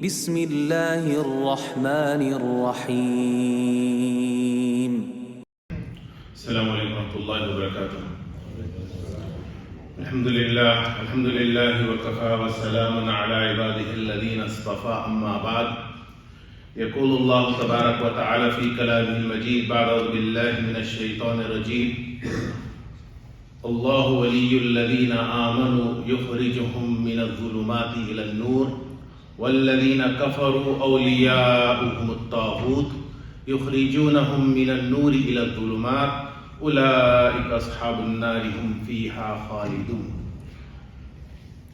بسم الله الرحمن الرحيم. السلام عليكم ورحمة الله وبركاته. الحمد لله وكفى وسلام على عباده الذين اصطفى. أما بعد، يقول الله تبارك وتعالى في كلامه المجيد بعد أعوذ بالله من الشيطان الرجيم: الله ولي الذين آمنوا يخرجهم من الظلمات إلى النور والذين كفروا أولياؤهم الطاغوت يخرجونهم من النور إلى الظلمات أولئك أصحاب النار هم فيها خالدون.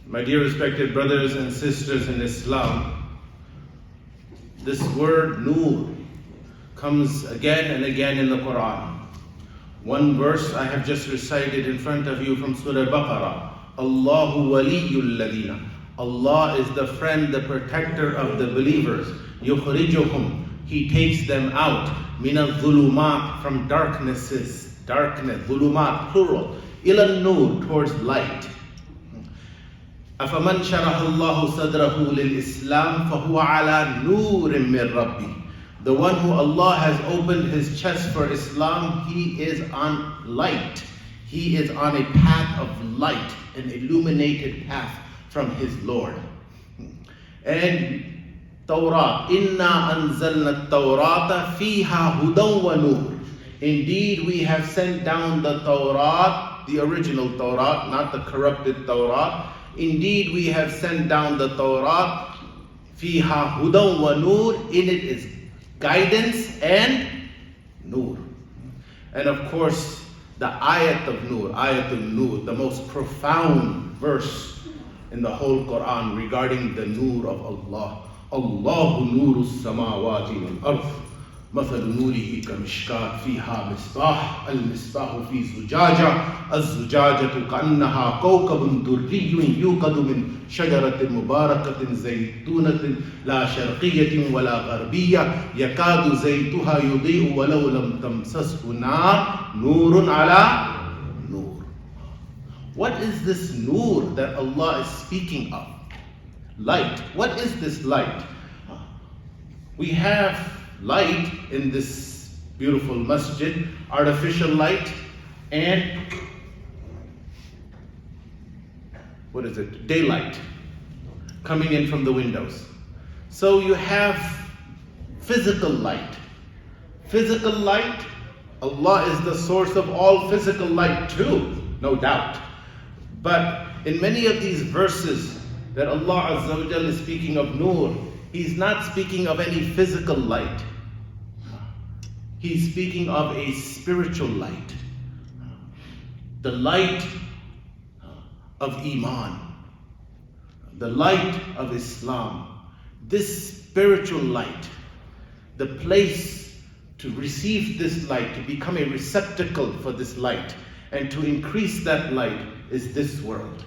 My dear respected brothers and sisters in Islam, this word Nur comes again and again in the Quran. One verse I have just recited in front of you from Surah Baqarah: Allahu waliyul ladina. Allah is the friend, the protector of the believers. Yukhrijuhum, He takes them out. Min al-dhulumat, from darknesses, dhulumat, plural. Ila nur, towards light. أَفَمَنْ شَرَحَ اللَّهُ صَدْرَهُ لِلْإِسْلَامِ فَهُوَ عَلَى نُورٍ مِّن رَبِّهِ. The one who Allah has opened his chest for Islam, he is on light. He is on a path of light, an illuminated path from his Lord. And Torah, Inna anzalna at-Tawrata fiha hudan wa nur. Indeed, we have sent down the Torah, the original Torah, not the corrupted Torah. Indeed, we have sent down the Torah, fiha hudan wa nur. In it is guidance and nur. And of course, the ayat of nur, ayatul nur, the most profound verse in the whole Quran regarding the nur of Allah. Allahu nuru samawati wal ardh, mathalu nurihi kamishkat fiha misbah, al-misbahu fi zujaja, az-zujajatu ka'annaha kawkabun durriyyun yuqadu min shajaratin mubarakatin zaytunatin la sharqiyyatin wa la gharbiyya yakadu zaytuha yudhi'u walau lam tamsashu nar, nurun ala nur. What is this nur that Allah is speaking of? Light. What is this light? We have light in this beautiful masjid, artificial light, and daylight coming in from the windows. So you have physical light. Physical light, Allah is the source of all physical light too, no doubt. But in many of these verses that Allah Azza wa Jalla is speaking of nur, He's not speaking of any physical light. He's speaking of a spiritual light. The light of Iman. The light of Islam. This spiritual light. The place to receive this light, to become a receptacle for this light, and to increase that light is this world.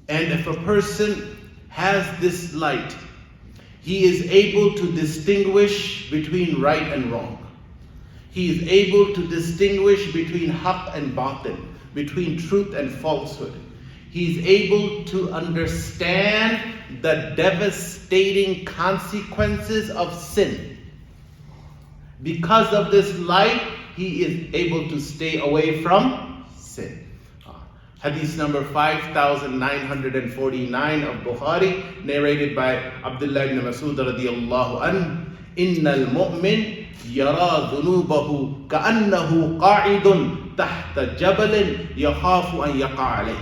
And if a person has this light, he is able to distinguish between right and wrong. He is able to distinguish between haqq and batil, between truth and falsehood. He is able to understand the devastating consequences of sin. Because of this light, he is able to stay away from sin. Hadith number 5949 of Bukhari, narrated by Abdullah ibn Mas'ud radiyallahu anhu: Innal mu'min yara dhunubahu ka'annahu qa'idun tahta jabalin yakhafu an yaqa alayh.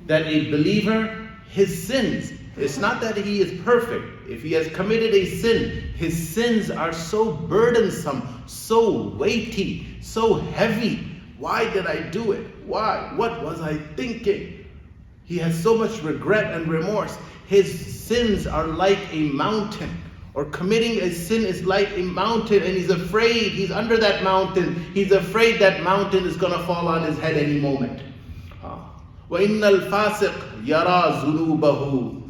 That a believer, his sins, it's not that he is perfect. If he has committed a sin, his sins are so burdensome, so weighty, so heavy. Why did I do it? Why? What was I thinking? He has so much regret and remorse. His sins are like a mountain, or committing a sin is like a mountain, and he's afraid, he's under that mountain. He's afraid that mountain is going to fall on his head any moment. وَإِنَّ الْفَاسِقْ يَرَى ذُنُوبَهُ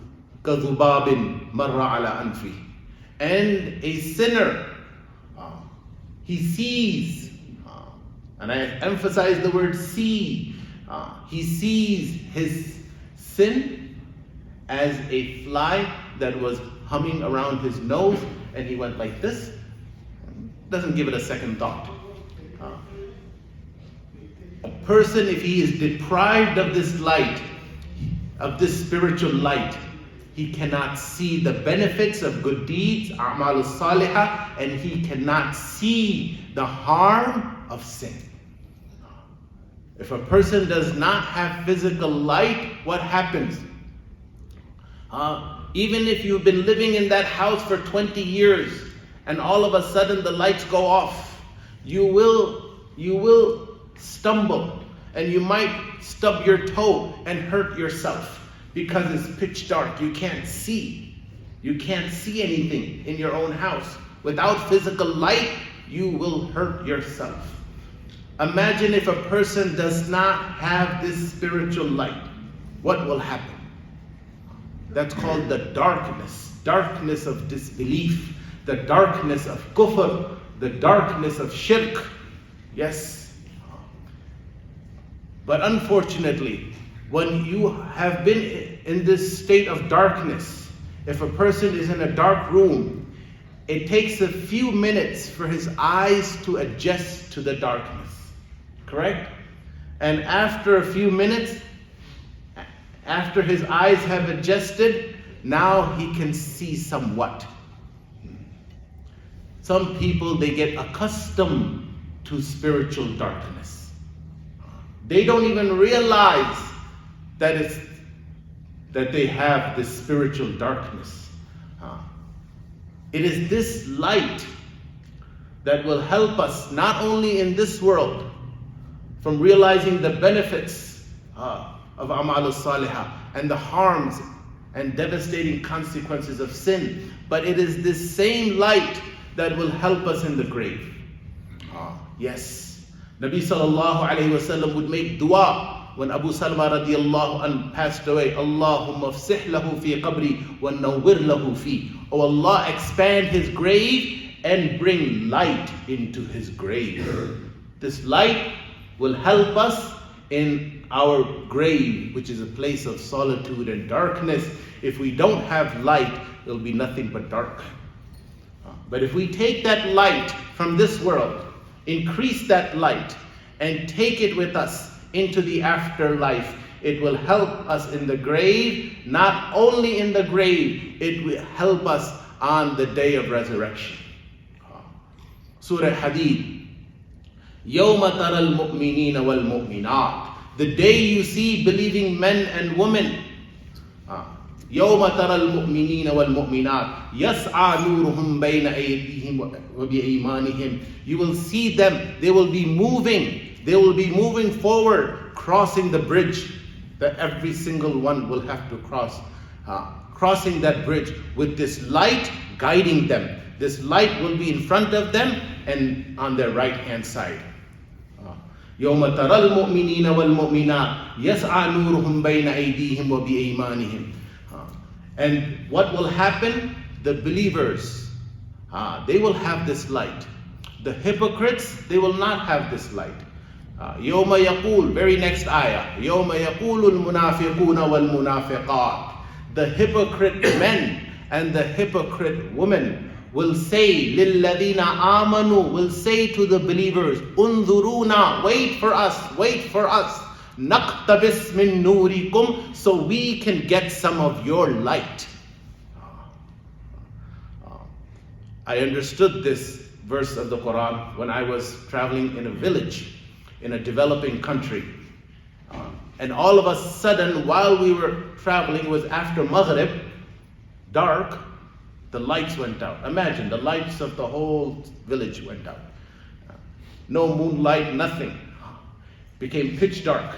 كَذُبَابٍ مَرَّ عَلَى أَنْفِهِ. And a sinner, he sees, and I emphasize the word see, he sees his sin as a fly that was humming around his nose, and he went like this. Doesn't give it a second thought. A person, if he is deprived of this light, of this spiritual light, he cannot see the benefits of good deeds, a'mal salihah, and he cannot see the harm of sin. If a person does not have physical light, what happens? Even if you've been living in that house for 20 years and all of a sudden the lights go off, you will stumble and you might stub your toe and hurt yourself because it's pitch dark. You can't see. You can't see anything in your own house. Without physical light, you will hurt yourself. Imagine if a person does not have this spiritual light. What will happen? That's called the darkness of disbelief, the darkness of kufr, the darkness of shirk. Yes. But unfortunately, when you have been in this state of darkness, if a person is in a dark room, it takes a few minutes for his eyes to adjust to the darkness. Correct? And after a few minutes, after his eyes have adjusted, now he can see somewhat. Some people, they get accustomed to spiritual darkness. They don't even realize that they have this spiritual darkness. It is this light that will help us not only in this world from realizing the benefits of a'mal salihah and the harms and devastating consequences of sin, but it is this same light that will help us in the grave. Yes. Nabi sallallahu alayhi wasallam would make dua when Abu Salma radiallahu anh passed away. Allahumma afsih lahu fi qabri wa nawwir lahu fi. Oh Allah, expand his grave and bring light into his grave. This light will help us in our grave, which is a place of solitude and darkness. If we don't have light, it'll be nothing but dark. But if we take that light from this world, increase that light, and take it with us into the afterlife, it will help us in the grave. Not only in the grave, it will help us on the day of resurrection. Surah Hadid. يَوْمَ تَرَى الْمُؤْمِنِينَ وَالْمُؤْمِنَاتِ. The day you see believing men and women. يَوْمَ تَرَى الْمُؤْمِنِينَ وَالْمُؤْمِنَاتِ يَسْعَى نُورُهُمْ بَيْنَ أَيْدِيهِمْ وَبِأَيْمَانِهِمْ. You will see them. They will be moving. They will be moving forward, crossing the bridge that every single one will have to cross. Crossing that bridge with this light guiding them. This light will be in front of them and on their right hand side. يَوْمَ تَرَى الْمُؤْمِنِينَ وَالْمُؤْمِنَاتِ يَسْعَى نُورُهُمْ بَيْنَ أَيْدِيهِمْ وَبِأَيْمَانِهِمْ. And what will happen? The believers, they will have this light. The hypocrites, they will not have this light. يَوْمَ يَقُولُ, very next ayah, يَوْمَ يَقُولُ الْمُنَافِقُونَ وَالْمُنَافِقَاتِ. The hypocrite men and the hypocrite women will say, لِلَّذِينَ آمَنُوا, will say to the believers, انظُرُونَا, wait for us, نَقْتَبِسْ مِن نُورِكُمْ, so we can get some of your light. I understood this verse of the Quran when I was traveling in a village in a developing country. And all of a sudden, while we were traveling, it was after Maghrib, dark, the lights went out. Imagine, the lights of the whole village went out. No moonlight, nothing. Became pitch dark.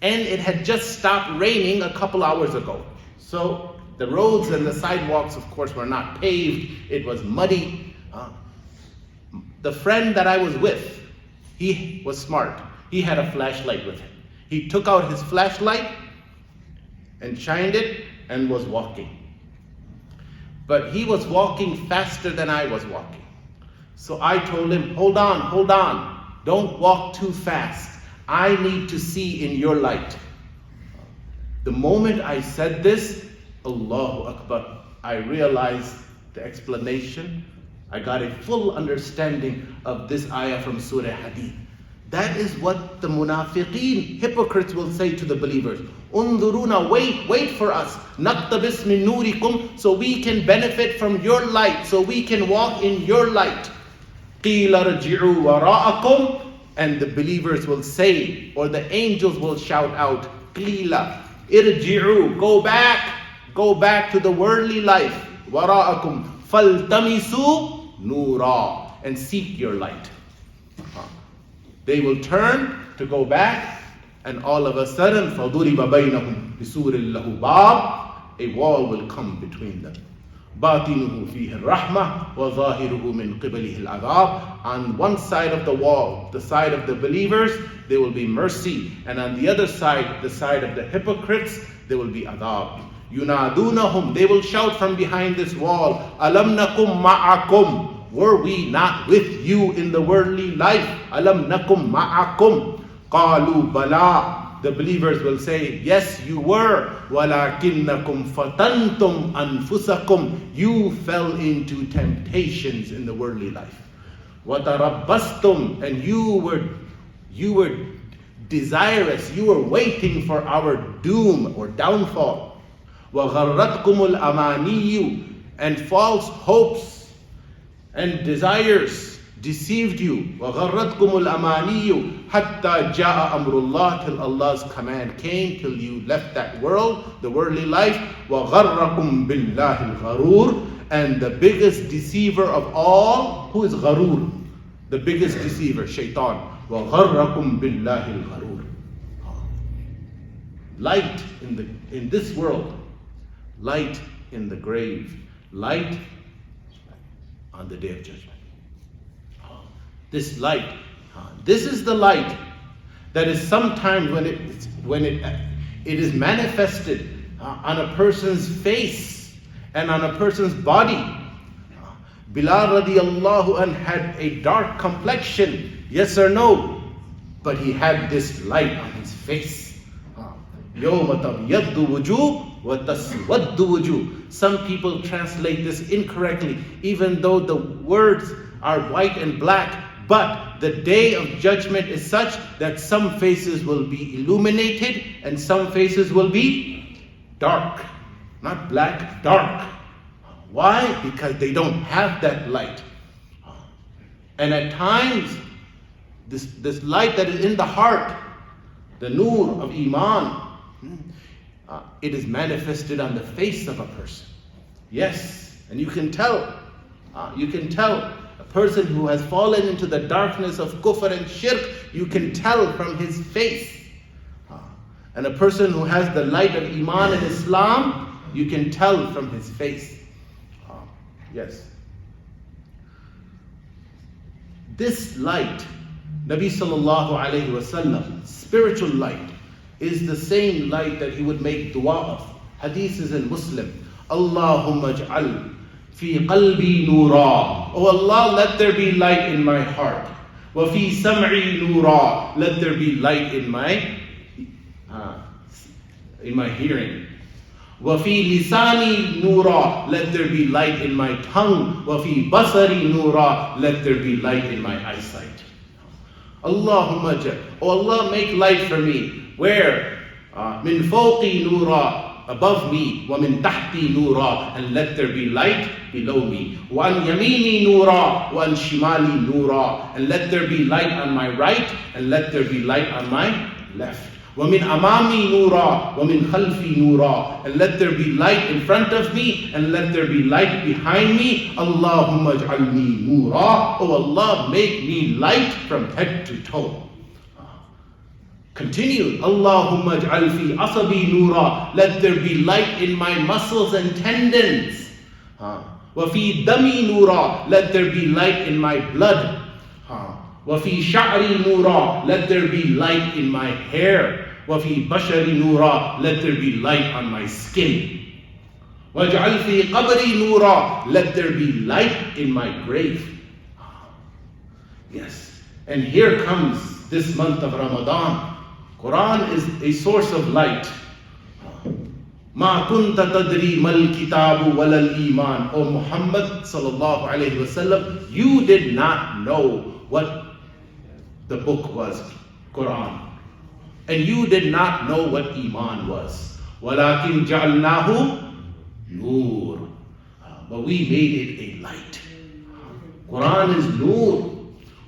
And it had just stopped raining a couple hours ago. So the roads and the sidewalks, of course, were not paved. It was muddy. The friend that I was with, he was smart. He had a flashlight with him. He took out his flashlight and shined it and was walking. But he was walking faster than I was walking. So I told him, hold on. Don't walk too fast. I need to see in your light. The moment I said this, Allahu Akbar, I realized the explanation. I got a full understanding of this ayah from Surah Hadid. That is what the munafiqeen, hypocrites, will say to the believers. Unduruna, wait for us. Naqtabis min nurikum, so we can benefit from your light, so we can walk in your light. Qila rji'u wara'akum, and the believers will say, or the angels will shout out, Qila irji'u, go back to the worldly life. Wara'akum faltamisu nura, and seek your light. They will turn to go back, and all of a sudden, فَضُرِبَ بَيْنَهُمْ بِسُورٍ لَهُ بَابٍ, a wall will come between them. بَاطِنُهُ فِيهِ الرَّحْمَةِ وَظَاهِرُهُ مِنْ قِبَلِهِ الْعَذَابِ. On one side of the wall, the side of the believers, there will be mercy, and on the other side, the side of the hypocrites, there will be adab. يُنَادُونَهُمْ, they will shout from behind this wall, أَلَمْ نَكُمْ مَعَكُمْ, were we not with you in the worldly life? Alam nakum ma'akum. Qalu bala. The believers will say, yes, you were. Walakinnakum fatantum anfusakum. You fell into temptations in the worldly life. Watarabbastum, and you were desirous, you were waiting for our doom or downfall. Wagharratkumul amaniyu, and false hopes and desires deceived you. وَغَرَّتْكُمُ الْأَمَانِيُّ حَتَّى جَاءَ أَمْرُ اللَّهِ, till Allah's command came, till you left that world, the worldly life. وَغَرَّكُمْ بِاللَّهِ الْغَرُورِ, and the biggest deceiver of all, who is Gharur? The biggest deceiver, Shaitan. وَغَرَّكُمْ بِاللَّهِ الْغَرُورِ. Light in this world, light in the grave, light on the day of judgment. This light, this is the light that is sometimes when it is manifested on a person's face and on a person's body. Bilal radiallahu anh had a dark complexion, yes or no? But he had this light on his face. يَوْمَ تَبْيَضُّ وُجُوهٌ وَتَسْوَدُّ وُجُوهٌ. Some people translate this incorrectly, even though the words are white and black. But the day of judgment is such that some faces will be illuminated and some faces will be dark. Not black, dark. Why? Because they don't have that light. And at times, this light that is in the heart, the nur of Iman, it is manifested on the face of a person. Yes, and you can tell. A person who has fallen into the darkness of kufr and shirk, you can tell from his face. And a person who has the light of Iman and Islam, you can tell from his face. Yes. This light, Nabi sallallahu alayhi wasallam, spiritual light, is the same light that he would make dua of. Hadith is in Muslim. Allahumma ij'al fi qalbi nura. Oh Allah, let there be light in my heart. Wa fi sam'i nura. Let there be light in my hearing. Wa fi lisani nura. Let there be light in my tongue. Wa fi basari nura. Let there be light in my eyesight. Allahumma ij'al. Oh Allah, make light for me. Where? Min fawqi nura, above me. Wa min tahti nura, and let there be light below me. Wa an yamini nura, wa an shimali nura, and let there be light on my right, and let there be light on my left. Wa min amami nura, wa min khalfi nura, and let there be light in front of me, and let there be light behind me. Allahumma ij'alni nura. Oh Allah, make me light from head to toe. Continue. Allahumma ij'al fi asabi nura. Let there be light in my muscles and tendons. Wa fi dami nura. Let there be light in my blood. Wa fi sha'ri nura. Let there be light in my hair. Wa fi bashari nura. Let there be light on my skin. Wa ij'al fi qabri nura. Let there be light in my grave. Yes. And here comes this month of Ramadan. Quran is a source of light. مَا كُنْتَ تَدْرِي مَا الْكِتَابُ وَلَا الْإِيمَانُ. O Muhammad sallallahu alayhi wasallam, you did not know what the book was, Quran. And you did not know what Iman was. وَلَكِنْ جَعَلْنَاهُ نُورٌ. But we made it a light. Quran is nur.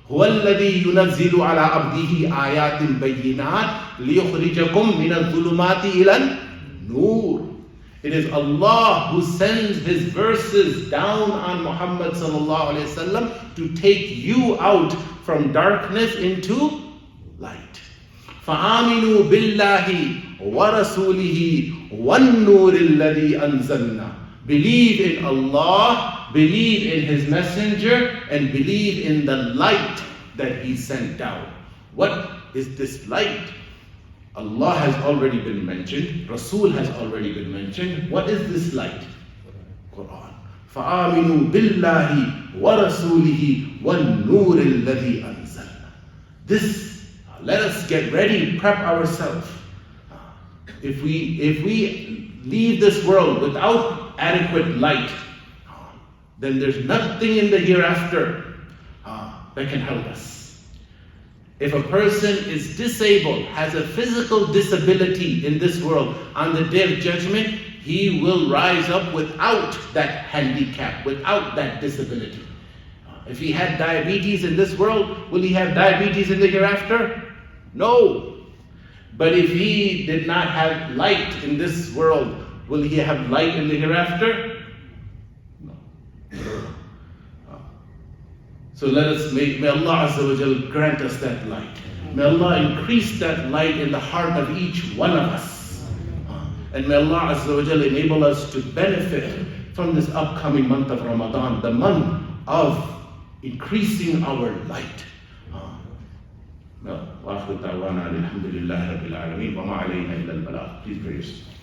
هُوَ الَّذِي يُنَزِّلُ عَلَىٰ عَبْدِهِ آيَاتٍ بَيِّنَاتٍ لِيُخْرِجَكُم مِّنَ الظُّلُمَاتِ إِلَى النُّورِ. It is Allah who sends His verses down on Muhammad sallallahu alaihi wasallam to take you out from darkness into light. فَآمِنُوا بِاللَّهِ وَرَسُولِهِ وَالنُّورِ الَّذِي أَنزَلْنَا. Believe in Allah, believe in His messenger, and believe in the light that He sent down. What is this light? Allah has already been mentioned, Rasul has already been mentioned. What is this light? Quran. فَآمِنُوا بِاللَّهِ وَرَسُولِهِ وَالنُّورِ الَّذِي أَنزَلْنَا. This, let us get ready, prep ourselves. If we leave this world without adequate light, then there's nothing in the hereafter that can help us. If a person is disabled, has a physical disability in this world, on the day of judgment, he will rise up without that handicap, without that disability. If he had diabetes in this world, will he have diabetes in the hereafter? No. But if he did not have light in this world, will he have light in the hereafter? No. So let us may Allah Azza wa Jal grant us that light. May Allah increase that light in the heart of each one of us. And may Allah Azza wa Jal enable us to benefit from this upcoming month of Ramadan, the month of increasing our light. وآخر دعوانا الحمد لله رب العالمين وما علينا إلا البلاغ. Please pray yourself.